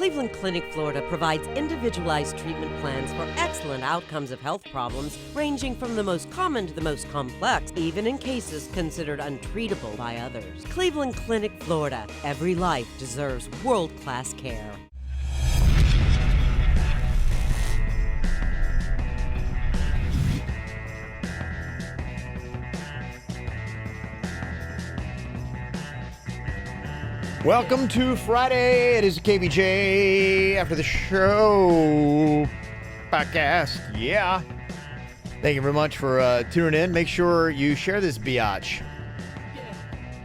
Cleveland Clinic, Florida provides individualized treatment plans for excellent outcomes of health problems ranging from the most common to the most complex, even in cases considered untreatable by others. Cleveland Clinic, Florida. Every life deserves world-class care. Welcome to Friday. It is KVJ After the Show Podcast. Yeah. Thank you very much for tuning in. Make sure you share this biatch.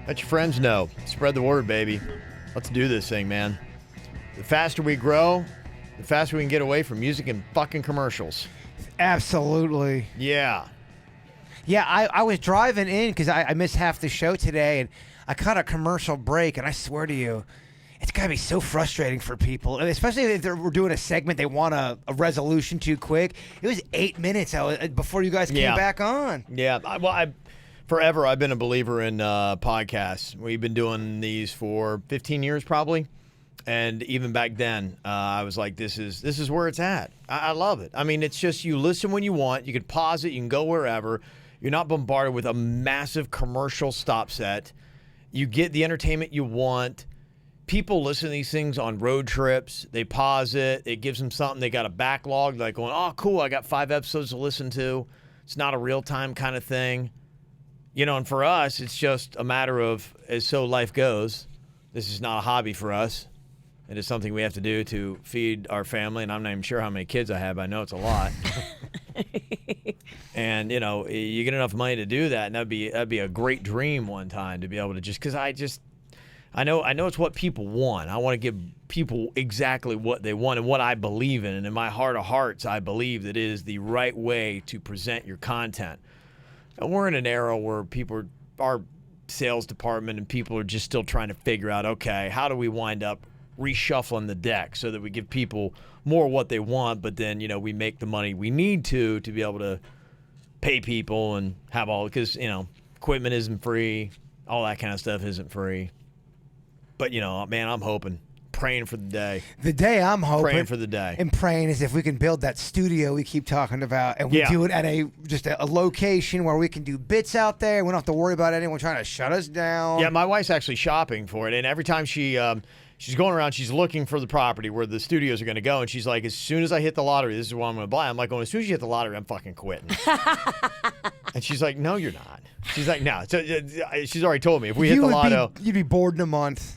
Let your friends know. Spread the word, baby. Let's do this thing, man. The faster we grow, the faster we can get away from music and fucking commercials. Absolutely. Yeah. Yeah, I was driving in because I missed half the show today, and I caught a commercial break, and I swear to you, it's got to be so frustrating for people, and especially if we're doing a segment they want a resolution too quick. It was 8 minutes before you guys came back on. Yeah, forever I've been a believer in podcasts. We've been doing these for 15 years probably, and even back then I was like, this is where it's at. I love it. I mean, it's just you listen when you want. You can pause it. You can go wherever. You're not bombarded with a massive commercial stop set. You get the entertainment you want. People listen to these things on road trips. They pause it. It gives them something. They got a backlog. They're like going, oh, cool, I got 5 episodes to listen to. It's not a real-time kind of thing. You know, and for us, it's just a matter of, as so life goes, this is not a hobby for us. It is something we have to do to feed our family, and I'm not even sure how many kids I have. I know it's a lot. And, you know, you get enough money to do that, and that'd be a great dream one time to be able to because I know it's what people want. I want to give people exactly what they want and what I believe in. And in my heart of hearts, I believe that it is the right way to present your content. And we're in an era where our sales department and people are just still trying to figure out, okay, how do we wind up reshuffling the deck so that we give people more what they want, but then, you know, we make the money we need to be able to pay people and have all, because, you know, equipment isn't free, all that kind of stuff isn't free. But, you know, man, I'm hoping, praying for the day. The day I'm hoping. Praying for the day. And praying is if we can build that studio we keep talking about, and we do it at a location where we can do bits out there. We don't have to worry about anyone trying to shut us down. Yeah, my wife's actually shopping for it, and every time she's going around, she's looking for the property where the studios are going to go, and she's like, as soon as I hit the lottery, this is what I'm going to buy. I'm like, as soon as you hit the lottery, I'm fucking quitting. And she's like, no, you're not. She's like, no. So, she's already told me, if we hit the lotto. You'd be bored in a month.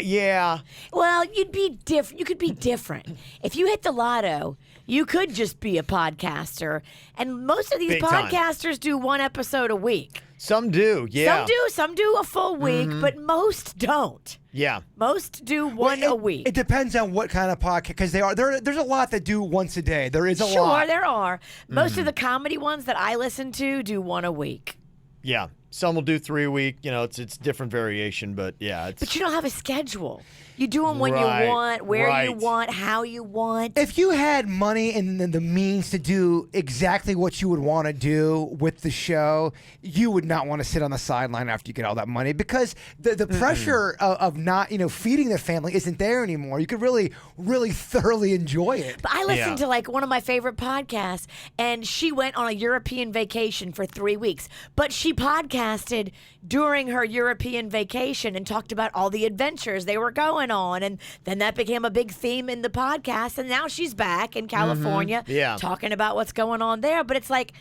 Yeah. Well, you'd be different. You could be different. If you hit the lotto, you could just be a podcaster. And most of these Big time. podcasters do 1 episode a week. Some do, yeah. Some do a full week, but most don't. Yeah. Most do one a week. It depends on what kind of podcast, because there's a lot that do once a day. There is a lot. Sure, there are. Most of the comedy ones that I listen to do 1 a week. Yeah. Some will do 3 a week. You know, it's different variation, but yeah. But you don't have a schedule. You do them when you want, where you want, how you want. If you had money and the means to do exactly what you would want to do with the show, you would not want to sit on the sideline after you get all that money, because the pressure of not, you know, feeding the family isn't there anymore. You could really, really thoroughly enjoy it. But I listened to like one of my favorite podcasts, and she went on a European vacation for 3 weeks, but she podcasted during her European vacation and talked about all the adventures they were going on, and then that became a big theme in the podcast, and now she's back in California talking about what's going on there. But it's like,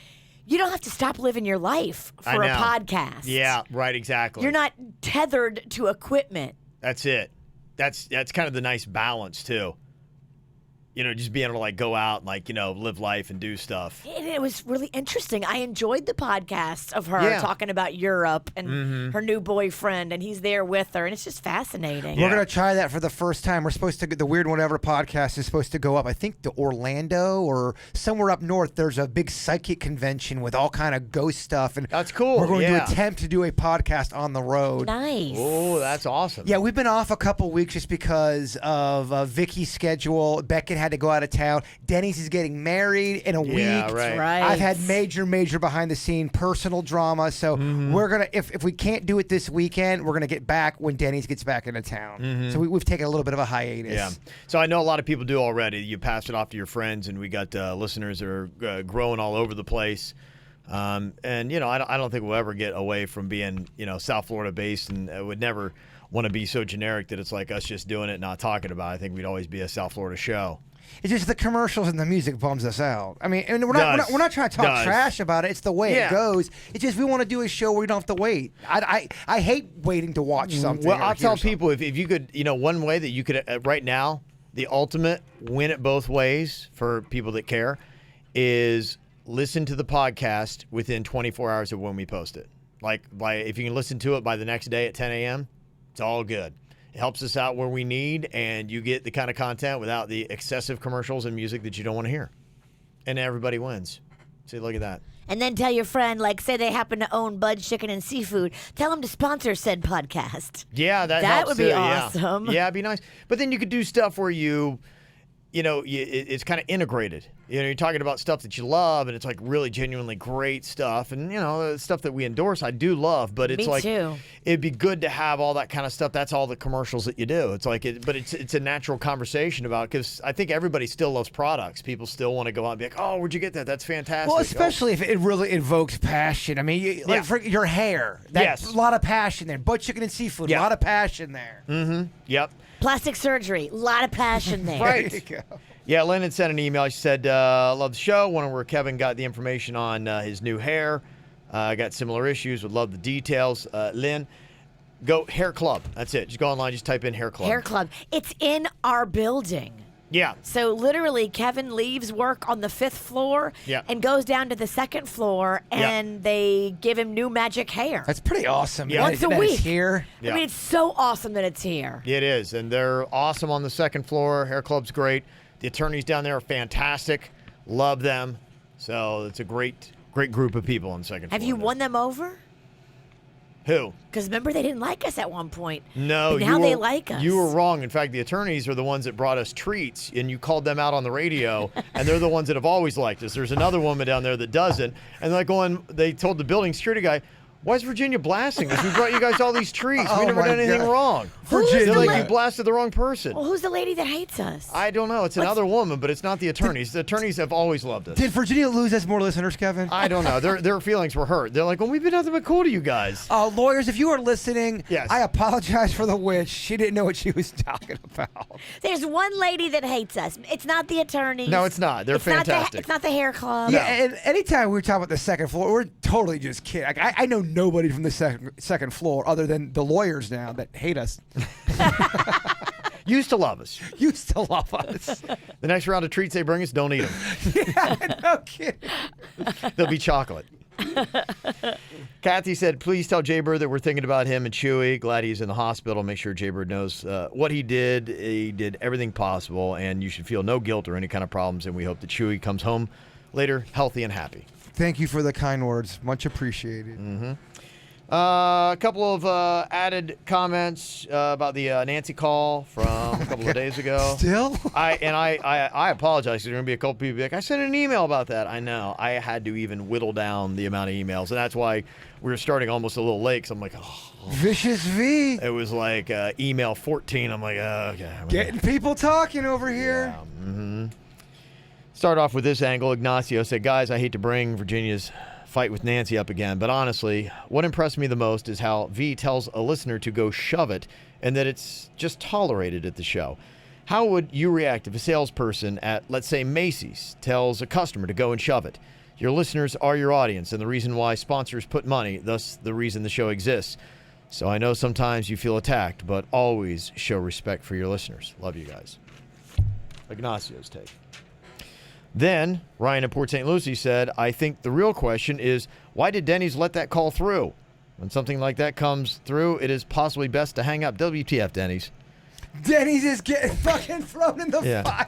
you don't have to stop living your life for a podcast. Yeah, right, exactly. You're not tethered to equipment. That's it. That's kind of the nice balance too. You know, just being able to like go out and like, you know, live life and do stuff. And it was really interesting. I enjoyed the podcast of her talking about Europe and her new boyfriend, and he's there with her, and it's just fascinating. We're going to try that for the first time. We're supposed to, the Weird Whatever podcast is supposed to go up, I think, to Orlando or somewhere up north. There's a big psychic convention with all kind of ghost stuff. And that's cool. We're going to attempt to do a podcast on the road. Nice. Oh, that's awesome. Yeah, we've been off a couple weeks just because of Vicky's schedule. Beckett had had to go out of town. Denny's is getting married in a week. Right. I've had major behind the scene personal drama. So we're gonna, if we can't do it this weekend, we're gonna get back when Denny's gets back into town. So we've taken a little bit of a hiatus. Yeah. So I know a lot of people do already. You pass it off to your friends, and we got listeners that are growing all over the place. And I don't think we'll ever get away from being South Florida based, and would never want to be so generic that it's like us just doing it and not talking about it. I think we'd always be a South Florida show. It's just the commercials and the music bums us out. I mean, and we're not trying to talk trash about it. It's the way it goes. It's just we want to do a show where we don't have to wait. I hate waiting to watch something. Well, I'll tell people if you could, one way that you could right now, the ultimate win it both ways for people that care is listen to the podcast within 24 hours of when we post it. Like if you can listen to it by the next day at 10 a.m., it's all good. It helps us out where we need, and you get the kind of content without the excessive commercials and music that you don't want to hear. And everybody wins. See, look at that. And then tell your friend, like, say they happen to own Bud's Chicken and Seafood, tell them to sponsor said podcast. Yeah, that helps would be too, awesome. Yeah, it'd be nice. But then you could do stuff where it's kind of integrated. You're talking about stuff that you love, and it's like really genuinely great stuff. And, the stuff that we endorse, I do love. But it's Me too. It'd be good to have all that kind of stuff. That's all the commercials that you do. It's like, but it's a natural conversation about, because I think everybody still loves products. People still want to go out and be like, oh, where'd you get that? That's fantastic. Well, especially if it really evokes passion. I mean, for your hair. Yes. A lot of passion there. Butt Chicken and Seafood, a lot of passion there. Mm-hmm. Yep. Plastic surgery, a lot of passion there. Right. There you go. Yeah, Lynn had sent an email. She said, love the show. Wondering where Kevin got the information on his new hair. Got similar issues. Would love the details. Lynn, go Hair Club. That's it. Just go online. Just type in Hair Club. Hair Club. It's in our building. Yeah. So literally, Kevin leaves work on the 5th floor and goes down to the 2nd floor, and they give him new magic hair. That's pretty awesome. Yeah. Once a that week. It's here. Yeah. I mean, it's so awesome that it's here. It is. And they're awesome on the 2nd floor. Hair Club's great. The attorneys down there are fantastic. Love them. So it's a great group of people on the 2nd floor. Have you won them over? Who? Because remember, they didn't like us at one point. No, but now they like us. You were wrong. In fact, the attorneys are the ones that brought us treats, and you called them out on the radio, and they're the ones that have always liked us. There's another woman down there that doesn't, and they told the building security guy, why is Virginia blasting us? We brought you guys all these treats. We never done anything wrong. Virginia, you blasted the wrong person. Well, who's the lady that hates us? I don't know. It's another woman, but it's not the attorneys. The attorneys have always loved us. Did Virginia lose us more listeners, Kevin? I don't know. Their feelings were hurt. They're like, well, we've been nothing but cool to you guys. Lawyers, if you are listening, yes. I apologize for the witch. She didn't know what she was talking about. There's one lady that hates us. It's not the attorneys. No, it's not. They're fantastic. It's not the hair club. Yeah, and anytime we talk about the 2nd floor, we're totally just kidding. Like, I know nobody from the second floor other than the lawyers now that hate us. Used to love us. Used to love us. The next round of treats they bring us, don't eat them. Yeah, no kidding. They'll be chocolate. Kathy said, please tell Jaybird that we're thinking about him and Chewy. Glad he's in the hospital. Make sure Jaybird knows what he did. He did everything possible, and you should feel no guilt or any kind of problems, and we hope that Chewy comes home later healthy and happy. Thank you for the kind words. Much appreciated. Mm-hmm. A couple of added comments about the Nancy call from a couple of days ago. Still? I apologize. There's going to be a couple people like, I sent an email about that. I know. I had to even whittle down the amount of emails, and that's why we were starting almost a little late, because I'm like, oh. Vicious V. It was like email 14. I'm like, oh, okay. Getting people talking over here. Yeah. Mm-hmm. Start off with this angle. Ignacio said, guys, I hate to bring Virginia's fight with Nancy up again, but honestly, what impressed me the most is how V tells a listener to go shove it, and that it's just tolerated at the show. How would you react if a salesperson at, let's say, Macy's tells a customer to go and shove it? Your listeners are your audience, and the reason why sponsors put money, thus the reason the show exists. So I know sometimes you feel attacked, but always show respect for your listeners. Love you guys. Ignacio's take. Then, Ryan in Port St. Lucie said, I think the real question is, why did Denny's let that call through? When something like that comes through, it is possibly best to hang up. WTF, Denny's. Denny's is getting fucking thrown in the fire.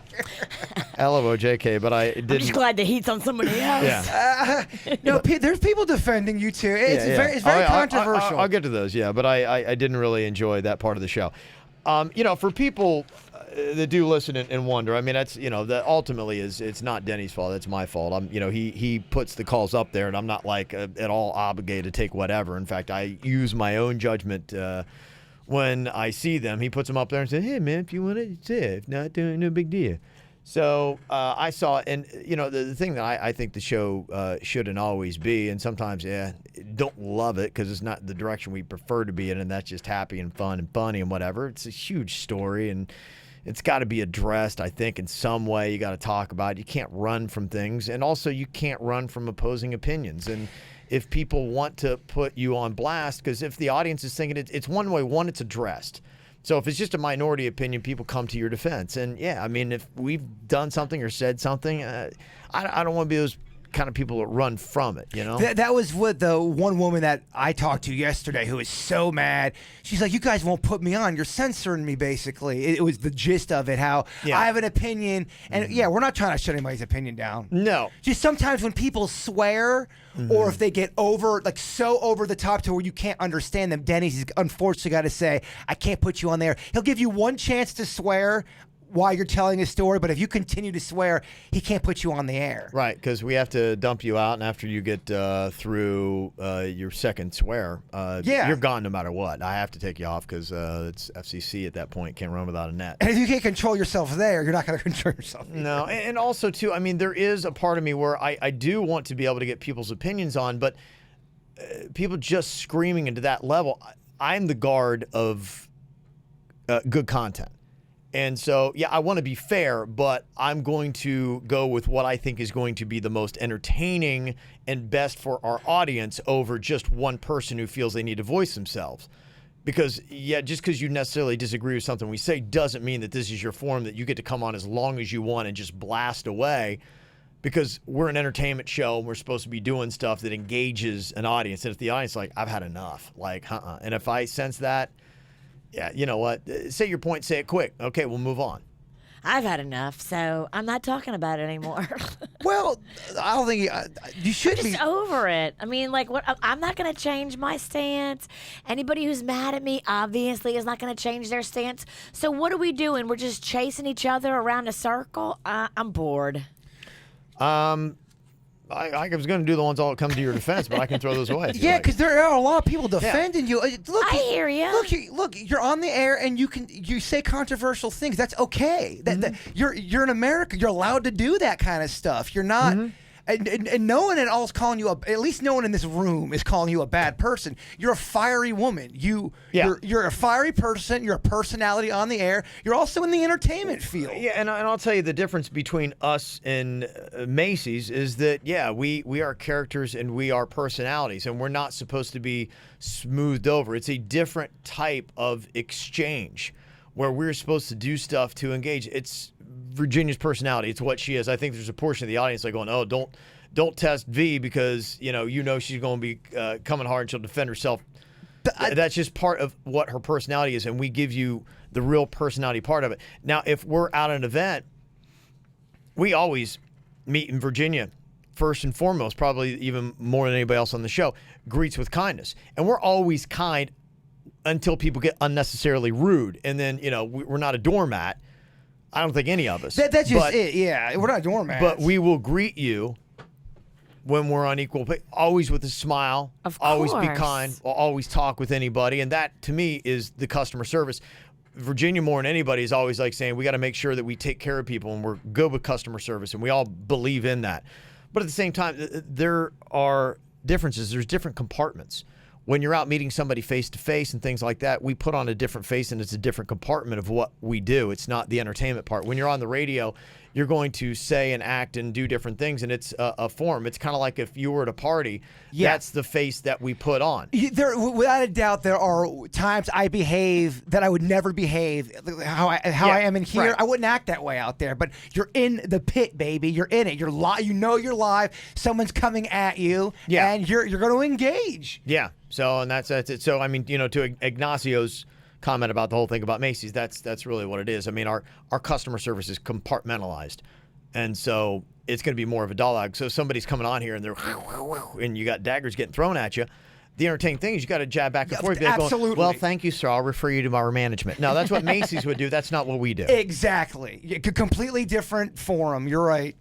LOJK, but I didn't. I'm just glad the heat's on somebody else. Yeah. No, there's people defending you too. It's very controversial. I'll get to those, but I didn't really enjoy that part of the show. For people, that do listen and wonder. I mean, that's, that ultimately it's not Denny's fault. It's my fault. He puts the calls up there, and I'm not like at all obligated to take whatever. In fact, I use my own judgment when I see them. He puts them up there and says, "Hey, man, if you want it, say it. If not, no big deal." So I saw, and the thing that I think the show shouldn't always be, and sometimes don't love it because it's not the direction we prefer to be in, and that's just happy and fun and funny and whatever. It's a huge story, and it's got to be addressed, I think, in some way. You got to talk about it. You can't run from things, and also you can't run from opposing opinions. And if people want to put you on blast, because if the audience is thinking it's one way, it's addressed. So if it's just a minority opinion, people come to your defense. And, if we've done something or said something, I don't want to be those kind of people that run from it, That was what the one woman that I talked to yesterday who was so mad. She's like, "You guys won't put me on. You're censoring me," basically. It was the gist of it, how I have an opinion. And, we're not trying to shut anybody's opinion down. No. Just sometimes when people swear or if they get over the top to where you can't understand them, Denny's has unfortunately got to say, "I can't put you on there." He'll give you one chance to swear while you're telling a story, but if you continue to swear, he can't put you on the air. Right, because we have to dump you out, and after you get through your second swear, you're gone no matter what. I have to take you off because it's FCC at that point. Can't run without a net. And if you can't control yourself there, you're not going to control yourself either. No, and also, too, there is a part of me where I do want to be able to get people's opinions on, but people just screaming into that level, I'm the guard of good content. And so, I want to be fair, but I'm going to go with what I think is going to be the most entertaining and best for our audience over just one person who feels they need to voice themselves. Because, just because you necessarily disagree with something we say doesn't mean that this is your forum that you get to come on as long as you want and just blast away. Because we're an entertainment show and we're supposed to be doing stuff that engages an audience. And if the audience is like, "I've had enough," And if I sense that, you know what? Say your point, say it quick. Okay, we'll move on. I've had enough, so I'm not talking about it anymore. Well, I don't think you should I'm be. just over it. What? I'm not going to change my stance. Anybody who's mad at me obviously is not going to change their stance. So what are we doing? We're just chasing each other around a circle? I'm bored. I was going to do the ones all that come to your defense, but I can throw those away. Yeah, because there are a lot of people defending you. Look, I hear you. Look, you're on the air and you say controversial things. That's okay. You're in America. You're allowed to do that kind of stuff. You're not. And no one at all is calling you at least no one in this room is calling you a bad person. You're a fiery woman. You're a fiery person. You're a personality on the air. You're also in the entertainment field. Yeah, and I'll tell you the difference between us and Macy's is that, we are characters and we are personalities, and we're not supposed to be smoothed over. It's a different type of exchange where we're supposed to do stuff to engage. It's Virginia's personality. It's what she is. I think there's a portion of the audience like going, "Oh, don't test V because she's going to be coming hard and she'll defend herself." That's just part of what her personality is, and we give you the real personality part of it. Now, if we're out at an event, we always meet in Virginia. First and foremost, probably even more than anybody else on the show, greets with kindness, and we're always kind until people get unnecessarily rude, and then we're not a doormat. I don't think any of us. That's just it. Yeah, we're not doormats. But we will greet you when we're on equal pay, always with a smile. Of always be course. kind. Always talk with anybody, and that to me is the customer service. Virginia, more than anybody, is always like saying we got to make sure that we take care of people and we're good with customer service, and we all believe in that. But at the same time, there are differences. There's different compartments. When you're out meeting somebody face to face and things like that, we put on a different face and it's a different compartment of what we do. It's not the entertainment part. When you're on the radio, you're going to say and act and do different things, and it's a form. It's kind of like if you were at a party, that's the face that we put on. Without a doubt, there are times I behave that I would never behave how I am in here. Right. I wouldn't act that way out there, but you're in the pit, baby. You're in it. You're live. You're live. Someone's coming at you, and you're going to engage. Yeah. So, and that's it. So, to Ignacio's comment about the whole thing about Macy's, that's really what it is. Our customer service is compartmentalized, and so it's going to be more of a dialogue. So if somebody's coming on here and they're and you got daggers getting thrown at you, the entertaining thing is you got to jab back and forth. Absolutely. Well, thank you, sir. I'll refer you to our management. No, that's what Macy's would do. That's not what we do. Exactly. Completely different forum. You're right.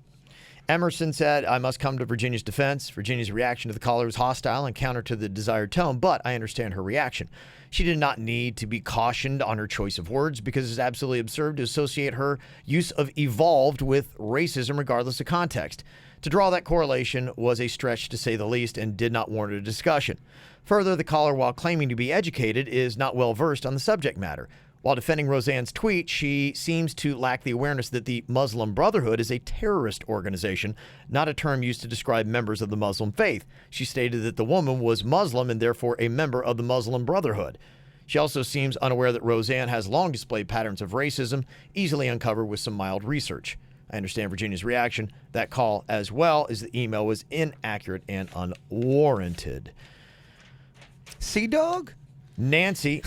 Emerson said, I must come to Virginia's defense. Virginia's reaction to the caller was hostile and counter to the desired tone, but I understand her reaction. She did not need to be cautioned on her choice of words because it's absolutely absurd to associate her use of evolved with racism regardless of context. To draw that correlation was a stretch to say the least and did not warrant a discussion. Further, the caller, while claiming to be educated, is not well versed on the subject matter. While defending Roseanne's tweet, she seems to lack the awareness that the Muslim Brotherhood is a terrorist organization, not a term used to describe members of the Muslim faith. She stated that the woman was Muslim and therefore a member of the Muslim Brotherhood. She also seems unaware that Roseanne has long displayed patterns of racism, easily uncovered with some mild research. I understand Virginia's reaction. That call, as well as the email, was inaccurate and unwarranted. Sea Dog? Nancy,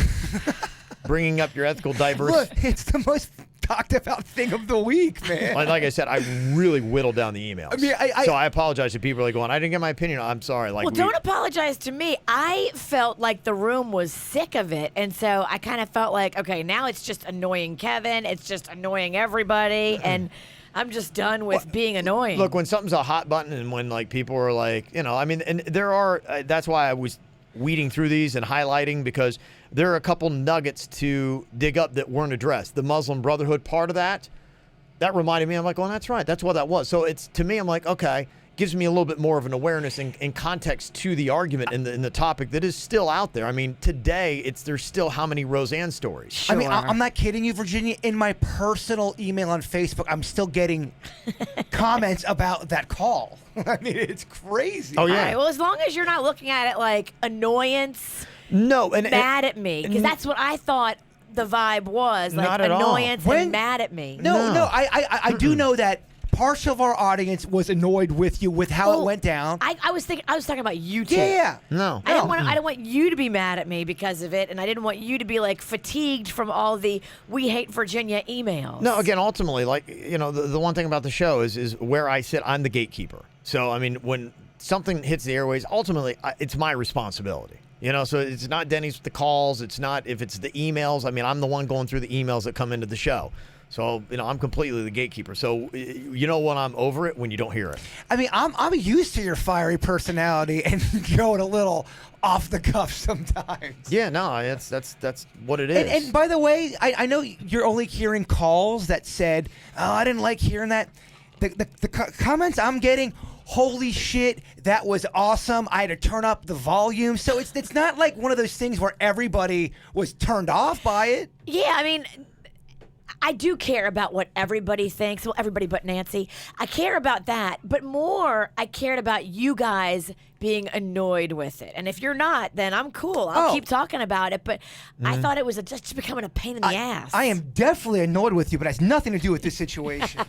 bringing up your ethical diverse. Look, it's the most talked about thing of the week, man. Like I said, I really whittled down the emails. I mean, so I apologize to people like going, I didn't get my opinion. I'm sorry. Like, well, don't apologize to me. I felt like the room was sick of it. And so I kind of felt like, okay, now it's just annoying Kevin. It's just annoying everybody. And I'm just done with being annoying. Look, when something's a hot button and when like people are like, I mean, and there are, that's why I was weeding through these and highlighting, because there are a couple nuggets to dig up that weren't addressed. The Muslim Brotherhood part of that reminded me, I'm like, well, that's right. That's what that was. So it's, to me, I'm like, okay, gives me a little bit more of an awareness and context to the argument in the topic that is still out there. I mean, today, there's still how many Roseanne stories? Sure. I mean, I'm not kidding you, Virginia. In my personal email on Facebook, I'm still getting comments about that call. I mean, it's crazy. Oh, yeah. All right, well, as long as you're not looking at it like annoyance, no, mad at me, because that's what I thought the vibe was, like not at annoyance all. and mad at me. No, I do know that partial of our audience was annoyed with you with how it went down. I was talking about you two. Yeah. No. I didn't want you to be mad at me because of it, and I didn't want you to be like fatigued from all the "We hate Virginia" emails. No, again, ultimately, like, the one thing about the show is where I sit, I'm the gatekeeper. So, I mean, when something hits the airways, ultimately, it's my responsibility. So it's not Denny's with the calls. It's not if it's the emails. I mean, I'm the one going through the emails that come into the show. So, I'm completely the gatekeeper. So, when I'm over it, when you don't hear it. I mean, I'm used to your fiery personality and going a little off the cuff sometimes. Yeah, no, that's what it is. And by the way, I know you're only hearing calls that said, "Oh, I didn't like hearing that." The comments I'm getting, holy shit, that was awesome. I had to turn up the volume. So it's not like one of those things where everybody was turned off by it. Yeah, I mean, I do care about what everybody thinks. Well, everybody but Nancy. I care about that. But more, I cared about you guys being annoyed with it. And if you're not, then I'm cool. I'll keep talking about it. But I thought it was just becoming a pain in the ass. I am definitely annoyed with you, but it has nothing to do with this situation.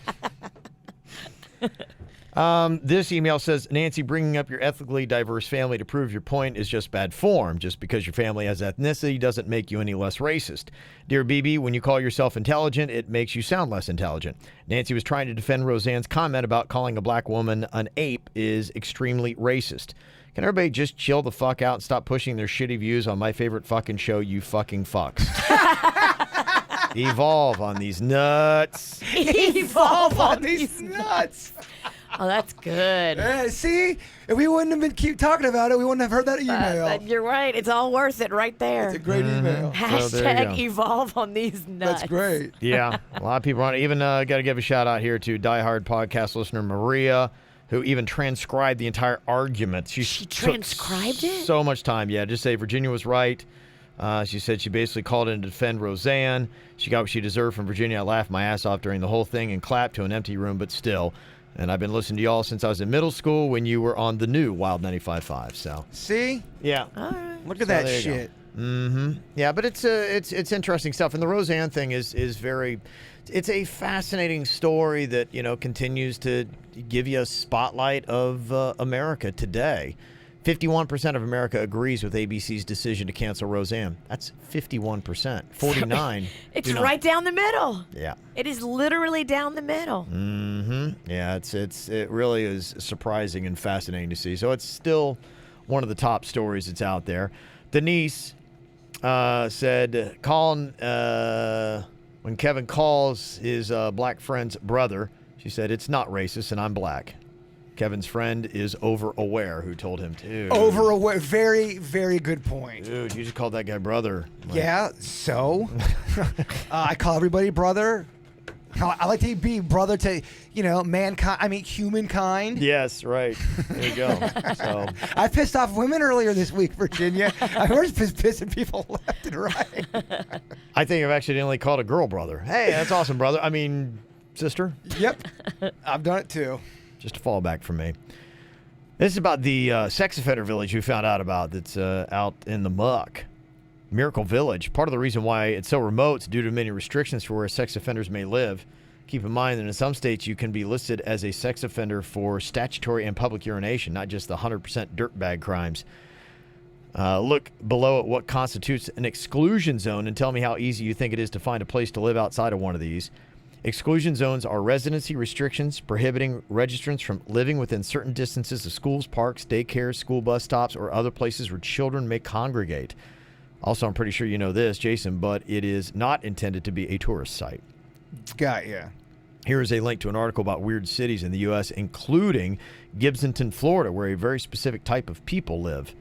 This email says, Nancy, bringing up your ethically diverse family to prove your point is just bad form. Just because your family has ethnicity doesn't make you any less racist. Dear BB, when you call yourself intelligent, it makes you sound less intelligent. Nancy was trying to defend Roseanne's comment about calling a black woman an ape is extremely racist. Can everybody just chill the fuck out and stop pushing their shitty views on my favorite fucking show, you fucking fucks? Evolve on these nuts. Evolve on these nuts. Oh, that's good. See, if we wouldn't have keep talking about it, we wouldn't have heard that email. You're right. It's all worth it right there. It's a great email. Hashtag evolve on these nuts. That's great. Yeah, a lot of people on it. Even got to give a shout out here to diehard podcast listener Maria, who even transcribed the entire argument. She transcribed it? So much time. Yeah, just say Virginia was right. She said she basically called in to defend Roseanne. She got what she deserved from Virginia. I laughed my ass off during the whole thing and clapped to an empty room, but still. And I've been listening to y'all since I was in middle school when you were on the new Wild 95.5. So see, yeah, all right. Look at that shit. Mm-hmm. Yeah, but it's interesting stuff, and the Roseanne thing is very. It's a fascinating story that continues to give you a spotlight of America today. 51% of America agrees with ABC's decision to cancel Roseanne. That's 51%. 49. It's right down the middle. Yeah. It is literally down the middle. Mm-hmm. Yeah, it really is surprising and fascinating to see. So it's still one of the top stories that's out there. Denise said, when Kevin calls his black friend's brother, she said, it's not racist and I'm black. Kevin's friend is over-aware, who told him to. Over-aware. Very, very good point. Dude, you just called that guy brother. Yeah, so? I call everybody brother. I like to be brother to, mankind. I mean, humankind. Yes, right. There you go. So I pissed off women earlier this week, Virginia. I was just pissing people left and right. I think I've accidentally called a girl brother. Hey, that's awesome, brother. I mean, sister. Yep. I've done it too. Just a fallback for me. This is about the sex offender village we found out about that's out in the muck. Miracle Village. Part of the reason why it's so remote is due to many restrictions for where sex offenders may live. Keep in mind that in some states you can be listed as a sex offender for statutory and public urination, not just the 100% dirtbag crimes. Look below at what constitutes an exclusion zone and tell me how easy you think it is to find a place to live outside of one of these. Exclusion zones are residency restrictions prohibiting registrants from living within certain distances of schools, parks, daycares, school bus stops, or other places where children may congregate. Also, I'm pretty sure you know this, Jason, but it is not intended to be a tourist site. Got ya. Here is a link to an article about weird cities in the U.S., including Gibsonton, Florida, where a very specific type of people live.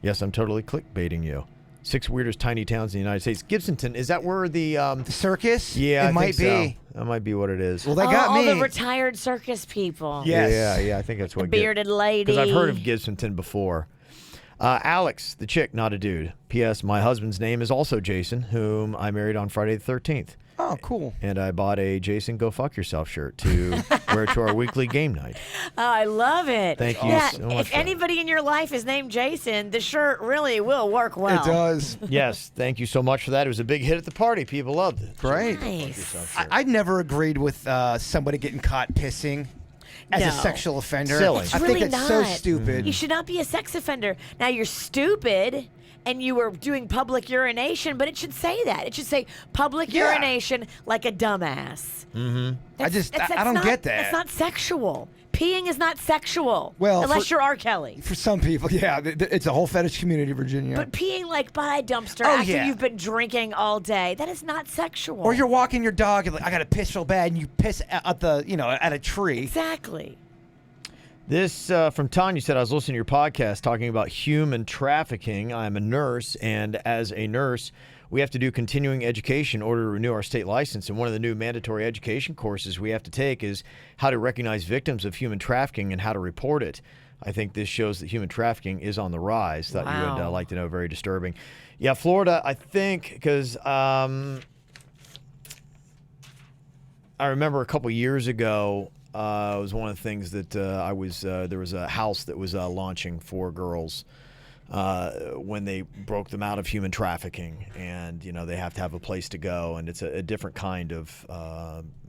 Yes, I'm totally clickbaiting you. 6 weirdest tiny towns in the United States. Gibsonton, is that where the circus? Yeah, it might be. So. That might be what it is. Well, they got me. All the retired circus people. Yes. Yeah, I think that's what. The bearded lady. Because I've heard of Gibsonton before. Alex, the chick, not a dude. P.S. My husband's name is also Jason, whom I married on Friday the 13th. Oh, cool. And I bought a Jason Go Fuck Yourself shirt to wear to our weekly game night. Oh, I love it. Thank you so much. If anybody in your life is named Jason, the shirt really will work well. It does. Yes, thank you so much for that. It was a big hit at the party. People loved it. Great. Nice. I'd never agreed with somebody getting caught pissing as a sexual offender. Silly. It's I really think that's not. so stupid. You should not be a sex offender. Now, you're stupid and you were doing public urination, but it should say that. It should say public urination like a dumbass. Mm-hmm. I don't get that. It's not sexual. Peeing is not sexual. Well, unless you're R. Kelly. For some people, yeah. It's a whole fetish community, Virginia. But peeing like by a dumpster Oh, after yeah. you've been drinking all day, that is not sexual. Or you're walking your dog and like, I got to piss so bad, and you piss at at a tree. Exactly. This from Tanya said, I was listening to your podcast talking about human trafficking. I'm a nurse, and as a nurse, we have to do continuing education in order to renew our state license. And one of the new mandatory education courses we have to take is how to recognize victims of human trafficking and how to report it. I think this shows that human trafficking is on the rise. Thought you would like to know. Very disturbing. Yeah, Florida, I think, because I remember a couple years ago, it was one of the things that there was a house that was launching for girls when they broke them out of human trafficking, and they have to have a place to go, and it's a different kind of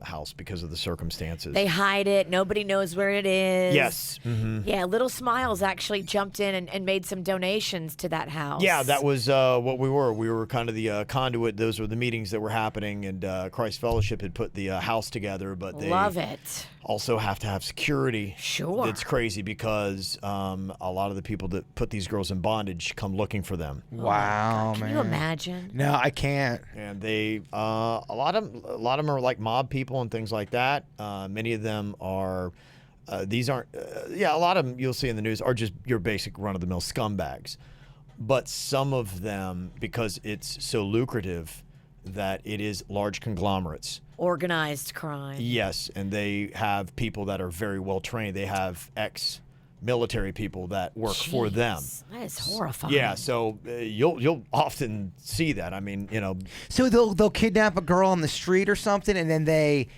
house because of the circumstances. They hide it. Nobody knows where it is. Yes. Mm-hmm. Yeah, Little Smiles actually jumped in and made some donations to that house. Yeah, that was what we were. We were kind of the conduit. Those were the meetings that were happening, and Christ Fellowship had put the house together, but they love it. Also have to have security. Sure. It's crazy because a lot of the people that put these girls in bondage come looking for them. Wow, Can man. you imagine? No, I can't. And they a lot of them are like mob people and things like that. Many of them are these aren't a lot of them you'll see in the news are just your basic run-of-the-mill scumbags. But some of them, because it's so lucrative, that it is large conglomerates. Organized crime. Yes, and they have people that are very well trained. They have ex-military people that work for them. That is horrifying. Yeah, so you'll often see that. I mean, So they'll kidnap a girl on the street or something, and then they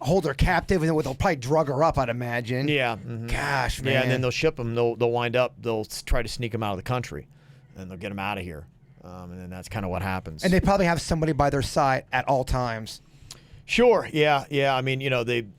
hold her captive, and then they'll probably drug her up, I'd imagine. Yeah. Mm-hmm. Gosh, man. Yeah, and then they'll ship them. They'll wind up. They'll try to sneak them out of the country, and they'll get them out of here. And then that's kind of what happens. And they probably have somebody by their side at all times. Sure. Yeah. I mean,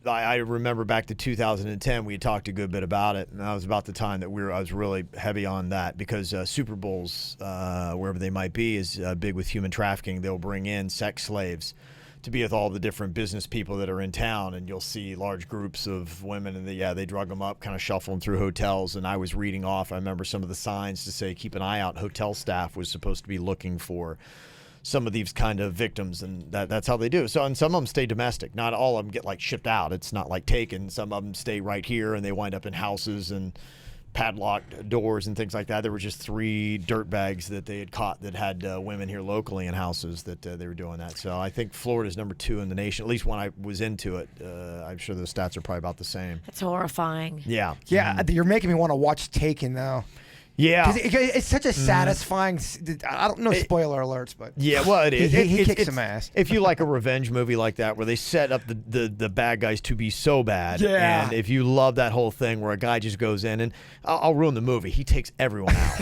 I remember back to 2010, we had talked a good bit about it, and that was about the time that I was really heavy on that because Super Bowls, wherever they might be, is big with human trafficking. They'll bring in sex slaves to be with all the different business people that are in town, and you'll see large groups of women, and they drug them up, kind of shuffle them through hotels. And I was reading off, I remember some of the signs to say, keep an eye out. Hotel staff was supposed to be looking for some of these kind of victims, and that's how they do. So, and some of them stay domestic. Not all of them get like shipped out. It's not like taken. Some of them stay right here, and they wind up in houses and padlocked doors and things like that. There were just 3 dirtbags that they had caught that had women here locally in houses that they were doing that. So I think Florida's number 2 in the nation, at least when I was into it. I'm sure the stats are probably about the same. That's horrifying. Yeah. Yeah, you're making me want to watch Taken, though. Yeah. 'Cause it's such a satisfying. I don't know spoiler alerts, but yeah, well, it is. He kicks some ass. If you like a revenge movie like that, where they set up the bad guys to be so bad, yeah. And if you love that whole thing where a guy just goes in and I'll ruin the movie, he takes everyone out.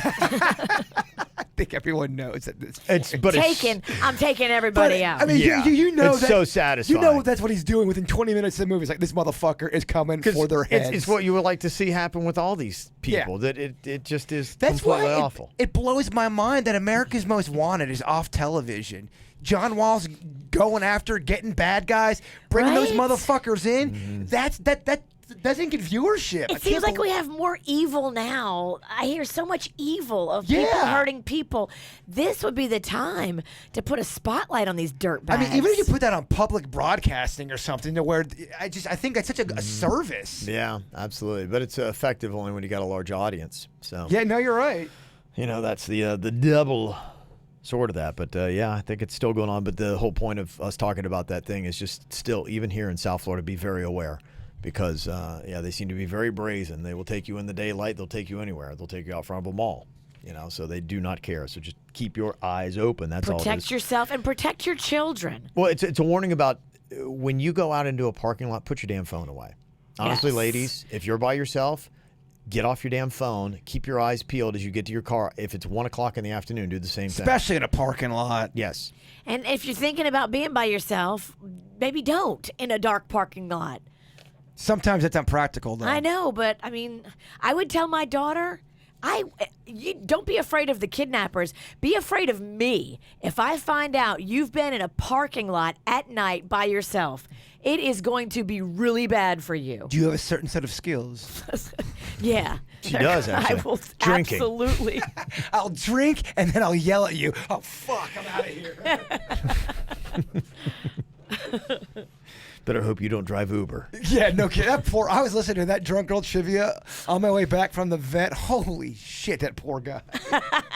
I think everyone knows that this. I'm taking everybody out. I mean, Yeah. you know it's that, so satisfying. You know that's what he's doing within 20 minutes of the movie. It's like, this motherfucker is coming for their heads. It's what you would like to see happen with all these people. Yeah. That it just is That's completely why awful. It blows my mind that America's Most Wanted is off television. John Wall's going after getting bad guys, bringing those Right? motherfuckers in. Mm-hmm. That doesn't get viewership. It seems like we have more evil now. I hear so much evil of people Yeah. hurting people. This would be the time to put a spotlight on these dirtbags. I mean, even if you put that on public broadcasting or something, to where I think that's such a service. Yeah, absolutely. But it's effective only when you got a large audience. So Yeah, no, you're right. that's the double sort of that. But yeah, I think it's still going on. But the whole point of us talking about that thing is just still, even here in South Florida, be very aware. Because, they seem to be very brazen. They will take you in the daylight. They'll take you anywhere. They'll take you out front of a mall. So they do not care. So just keep your eyes open. That's all it is. protect yourself and protect your children. Well, it's a warning about when you go out into a parking lot, put your damn phone away. Honestly, Yes. ladies, if you're by yourself, get off your damn phone. Keep your eyes peeled as you get to your car. If it's 1 o'clock in the afternoon, do the same thing. Especially in a parking lot. Yes. And if you're thinking about being by yourself, maybe don't in a dark parking lot. Sometimes it's impractical, though. I know, but I mean, I would tell my daughter, you don't be afraid of the kidnappers. Be afraid of me. If I find out you've been in a parking lot at night by yourself, it is going to be really bad for you. Do you have a certain set of skills? Yeah. She does, actually. I will Drinking. absolutely. I'll drink and then I'll yell at you. Oh, fuck, I'm out of here. Better hope you don't drive Uber. Yeah, no kidding. I was listening to that drunk girl trivia on my way back from the vet. Holy shit, that poor guy.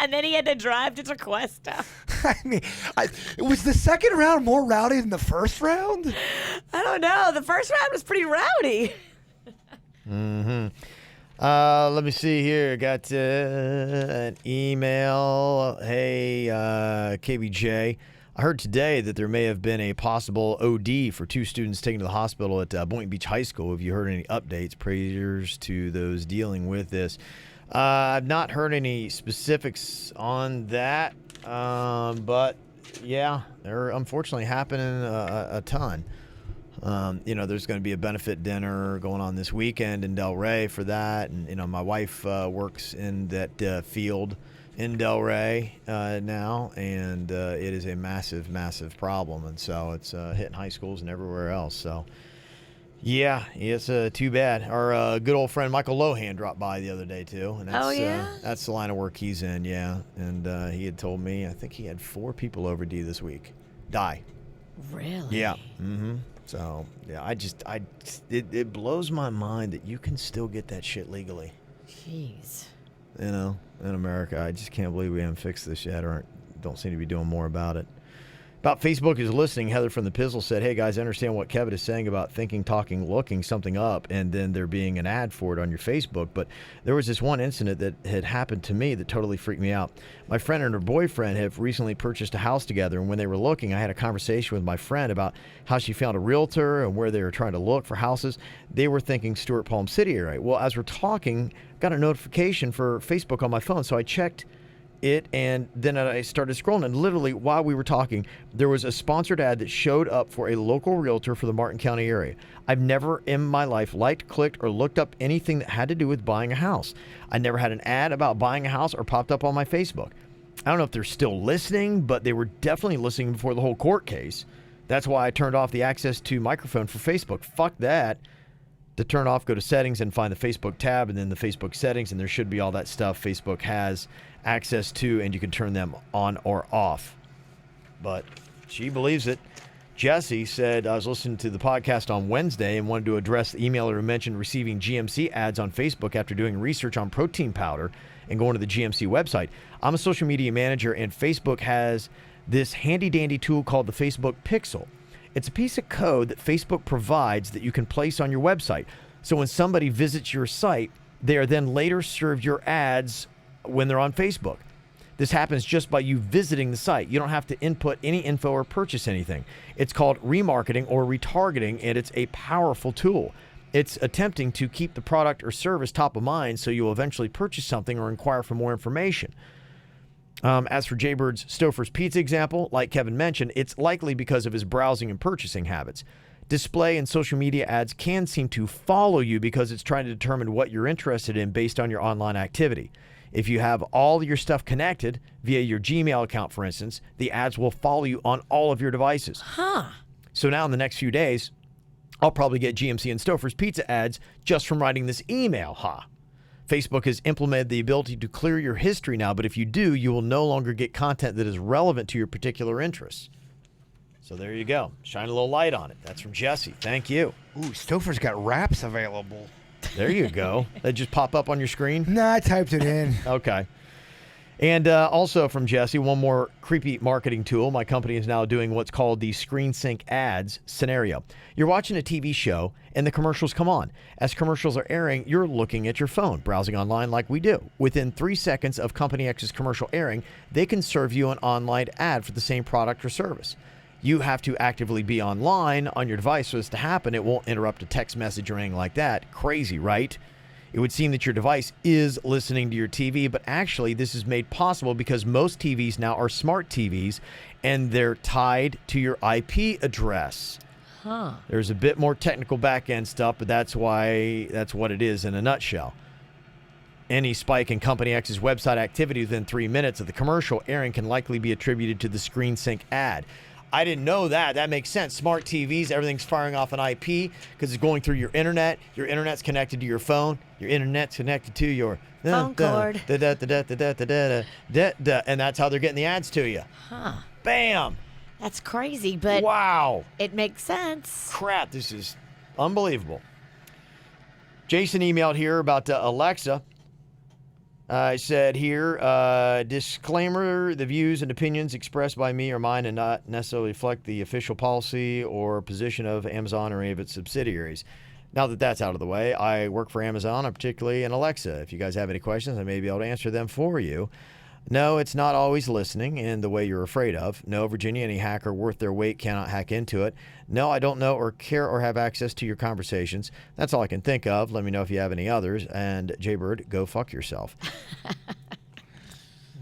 And then he had to drive to Tequesta. I mean, was the second round more rowdy than the first round? I don't know. The first round was pretty rowdy. Let me see here. Got an email. Hey, KVJ. I heard today that there may have been a possible OD for 2 students taken to the hospital at Boynton Beach High School. Have you heard any updates? Prayers to those dealing with this. I've not heard any specifics on that, but yeah, they're unfortunately happening a ton. There's going to be a benefit dinner going on this weekend in Delray for that, and my wife works in that field in Delray now, and it is a massive, massive problem, and so it's hitting high schools and everywhere else. So, yeah, it's too bad. Our good old friend Michael Lohan dropped by the other day too, and that's, that's the line of work he's in, yeah. And he had told me, I think he had 4 people OD this week die. Really? Yeah. Mm-hmm. So yeah, it blows my mind that you can still get that shit legally. Jeez. In America. I just can't believe we haven't fixed this yet, or don't seem to be doing more about it. About Facebook is listening, Heather from the Pizzle said, hey guys, I understand what Kevin is saying about thinking, talking, looking something up, and then there being an ad for it on your Facebook. But there was this one incident that had happened to me that totally freaked me out. My friend and her boyfriend have recently purchased a house together, and when they were looking, I had a conversation with my friend about how she found a realtor and where they were trying to look for houses. They were thinking Stewart Palm City area. Well, as we're talking, got a notification for Facebook on my phone, so I checked it, and then I started scrolling, and literally while we were talking, there was a sponsored ad that showed up for a local realtor for the Martin County area. I've never in my life liked, clicked, or looked up anything that had to do with buying a house. I never had an ad about buying a house or popped up on my Facebook. I don't know if they're still listening, but they were definitely listening before the whole court case. That's why I turned off the access to microphone for Facebook. Fuck that. To turn off, go to settings and find the Facebook tab and then the Facebook settings, and there should be all that stuff Facebook has access to, and you can turn them on or off. But she believes it. Jesse said, I was listening to the podcast on Wednesday and wanted to address the emailer who mentioned receiving GMC ads on Facebook after doing research on protein powder and going to the GMC website. I'm a social media manager, and Facebook has this handy-dandy tool called the Facebook Pixel. It's a piece of code that Facebook provides that you can place on your website. So when somebody visits your site, they are then later served your ads when they're on Facebook. This happens just by you visiting the site. You don't have to input any info or purchase anything. It's called remarketing or retargeting, and it's a powerful tool. It's attempting to keep the product or service top of mind so you'll eventually purchase something or inquire for more information. As for Jaybird's Stouffer's Pizza example, like Kevin mentioned, it's likely because of his browsing and purchasing habits. Display and social media ads can seem to follow you because it's trying to determine what you're interested in based on your online activity. If you have all your stuff connected via your Gmail account, for instance, the ads will follow you on all of your devices. So now in the next few days, I'll probably get GMC and Stouffer's Pizza ads just from writing this email. Facebook has implemented the ability to clear your history now, but if you do, you will no longer get content that is relevant to your particular interests. So there you go. Shine a little light on it. That's from Jesse. Thank you. Ooh, Stouffer's got wraps available. There you go. They just pop up on your screen? Nah, I typed it in. Okay. And also from Jesse, one more creepy marketing tool. My company is now doing what's called the screen sync ads scenario. You're watching a TV show and the commercials come on. As commercials are airing, you're looking at your phone, browsing online like we do. Within 3 seconds of Company X's commercial airing, they can serve you an online ad for the same product or service. You have to actively be online on your device for this to happen. It won't interrupt a text message or anything like that. Crazy, right? It would seem that your device is listening to your TV, but actually this is made possible because most TVs now are smart TVs and they're tied to your IP address. There's a bit more technical back-end stuff, but that's what it is in a nutshell. Any spike in Company X's website activity within 3 minutes of the commercial airing can likely be attributed to the screen sync ad. I didn't know that. That makes sense. Smart TVs, everything's firing off an IP because it's going through your internet. Your internet's connected to your phone. Your internet's connected to your phone cord. And that's how they're getting the ads to you. Bam. That's crazy, but wow, it makes sense. Crap, this is unbelievable. Jason emailed here about Alexa. I said here, disclaimer, the views and opinions expressed by me or mine and not necessarily reflect the official policy or position of Amazon or any of its subsidiaries. Now that that's out of the way, I work for Amazon, particularly in Alexa. If you guys have any questions, I may be able to answer them for you. No, it's not always listening in the way you're afraid of. No, Virginia, any hacker worth their weight cannot hack into it. No, I don't know or care or have access to your conversations. That's all I can think of. Let me know if you have any others. And Jaybird, go fuck yourself.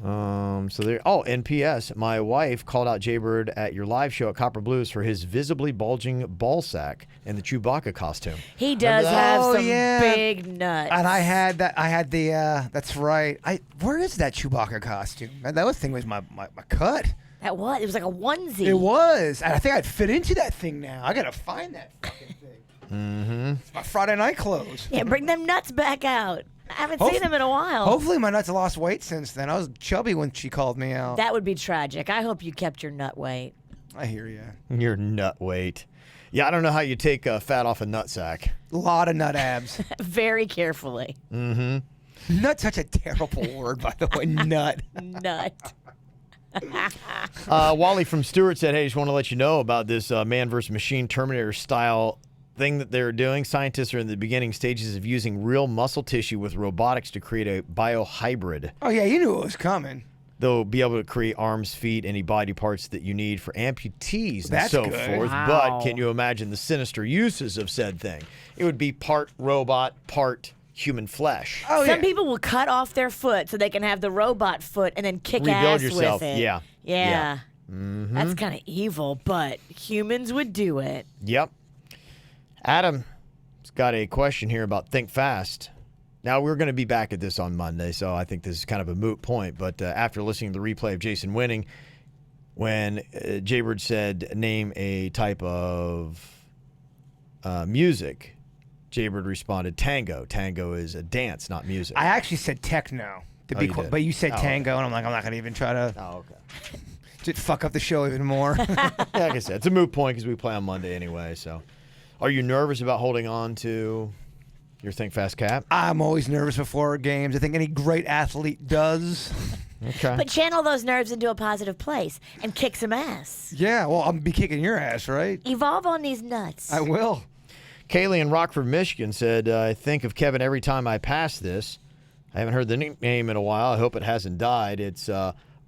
And P.S. My wife called out Jaybird at your live show at Copper Blues for his visibly bulging ball sack and the Chewbacca costume. He does have some big nuts. And I had the that's right. Where is that Chewbacca costume? That thing was my cut. It was like a onesie. It was. And I think I'd fit into that thing now. I got to find that fucking thing. It's my Friday night clothes. Yeah, bring them nuts back out. I haven't seen them in a while. Hopefully my nuts lost weight since then. I was chubby when she called me out. That would be tragic. I hope you kept your nut weight. I hear you. Your nut weight. Yeah, I don't know how you take fat off a nutsack. A lot of nut abs. Very carefully. Nut's such a terrible word, by the way. Nut. Nut. Wally from Stewart said, hey, just want to let you know about this man versus machine Terminator style thing that they're doing. Scientists are in the beginning stages of using real muscle tissue with robotics to create a biohybrid. Oh, yeah, you knew it was coming. They'll be able to create arms, feet, any body parts that you need for amputees and That's so good. forth. Wow. But can you imagine the sinister uses of said thing? It would be part robot, part human flesh. Oh, Some people will cut off their foot so they can have the robot foot and then kick Rebuild ass yourself. with it. Yeah. That's kind of evil, but humans would do it. Yep. Adam's got a question here about Think Fast. Now, we're going to be back at this on Monday, so I think this is kind of a moot point. But after listening to the replay of Jason winning, when Jaybird said, name a type of music, Jaybird responded, tango. Tango is a dance, not music. I actually said techno, but you said tango, and I'm like, I'm not going to even try to just fuck up the show even more. Yeah, like I said, it's a moot point because we play on Monday anyway. So, are you nervous about holding on to your Think Fast cap? I'm always nervous before games. I think any great athlete does. Okay. But channel those nerves into a positive place and kick some ass. Yeah, well, I'll be kicking your ass, right? Evolve on these nuts. I will. Kaylee in Rockford, Michigan said, I think of Kevin every time I pass this. I haven't heard the nickname in a while. I hope it hasn't died. It's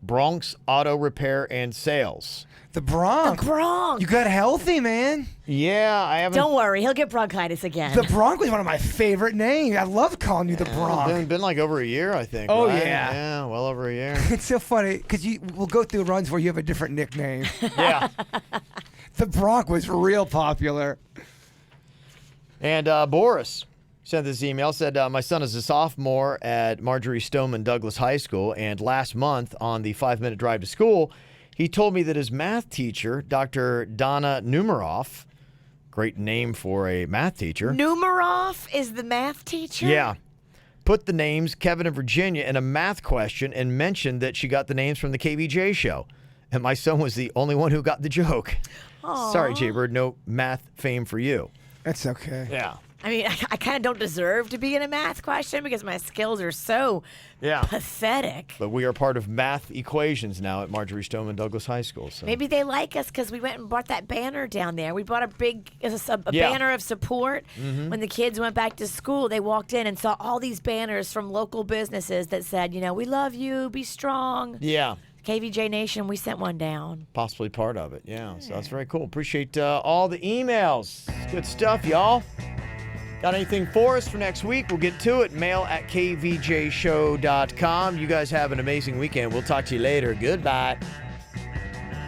Bronx Auto Repair and Sales. The Bronx. The Bronx. You got healthy, man. Yeah, I haven't. Don't worry, he'll get bronchitis again. The Bronx was one of my favorite names. I love calling you the Bronx. It's been like over a year, I think. Oh, right? yeah. Yeah, well over a year. It's so funny because we'll go through runs where you have a different nickname. Yeah. The Bronx was real popular. And Boris sent this email, said, my son is a sophomore at Marjorie Stoneman Douglas High School, and last month on the 5-minute drive to school, he told me that his math teacher, Dr. Donna Numeroff, great name for a math teacher. Numeroff is the math teacher? Yeah. Put the names Kevin and Virginia in a math question and mentioned that she got the names from the KVJ show. And my son was the only one who got the joke. Aww. Sorry, Jaybird, no math fame for you. That's okay. Yeah. I mean, I kind of don't deserve to be in a math question because my skills are so pathetic. But we are part of math equations now at Marjorie Stoneman Douglas High School. So. Maybe they like us because we went and brought that banner down there. We brought a big banner of support. Mm-hmm. When the kids went back to school, they walked in and saw all these banners from local businesses that said, we love you, be strong. Yeah. KVJ Nation, we sent one down. Possibly part of it, yeah. So that's very cool. Appreciate all the emails. Good stuff, y'all. Got anything for us for next week? We'll get to it. mail@kvjshow.com. You guys have an amazing weekend. We'll talk to you later. Goodbye.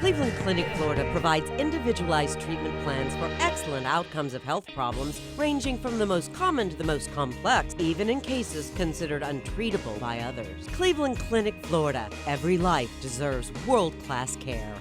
Cleveland Clinic, Florida provides individualized treatment plans for excellent outcomes of health problems ranging from the most common to the most complex, even in cases considered untreatable by others. Cleveland Clinic, Florida. Every life deserves world-class care.